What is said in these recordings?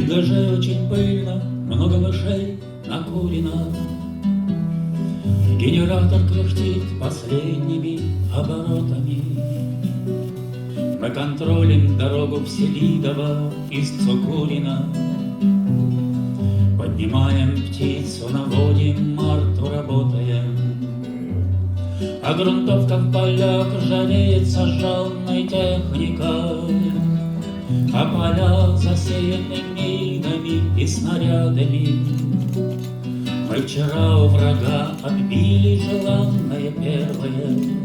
блиндаже очень пыльно, много мышей накурено. Генератор кряхтит последними оборотами. Мы контролим дорогу в Селидово из Цукурина. Поднимаем птицу, наводим марту, работаем. А грунтовка в полях ржавеет сожженной техникой. А поля засеяны минами и снарядами. Мы вчера у врага отбили желанное первое.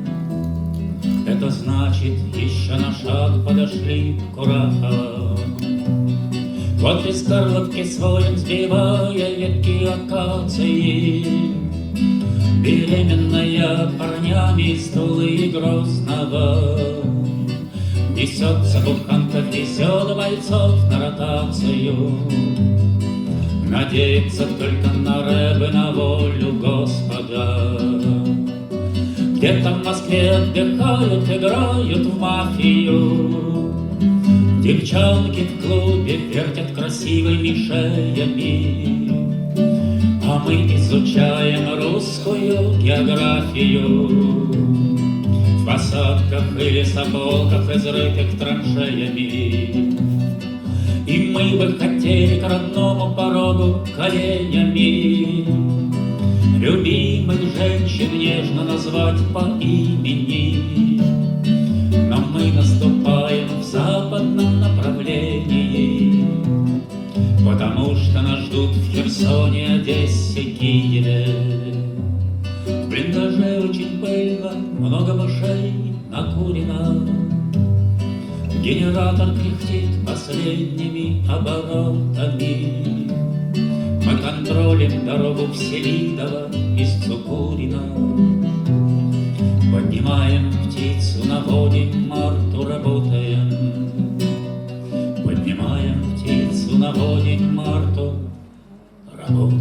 Это значит, еще на шаг подошли к Курахово. Вот из Карловки своим сбивая ветки акации, беременная парнями из Тулы и Грозного. Несется буханка, везет бойцов на ротацию. Надеется только на рэбы, на волю Господа. Где-то в Москве отдыхают, играют в мафию. Девчонки в клубе вертят красивыми шеями. А мы изучаем русскую географию в посадках и лесополках, изрытых траншеями. И мы бы хотели к родному порогу коленями любимых женщин нежно назвать по имени. Но мы наступаем в западном направлении, потому что нас ждут в Херсоне, Одессе, Киеве. В блиндаже очень пыльно, много мышей накурено. Генератор кряхтит последними оборотами. Мы контролим дорогу в Селидово из Цукурина. Поднимаем птицу, наводим марту, работаем. Поднимаем птицу, наводим марту, работаем.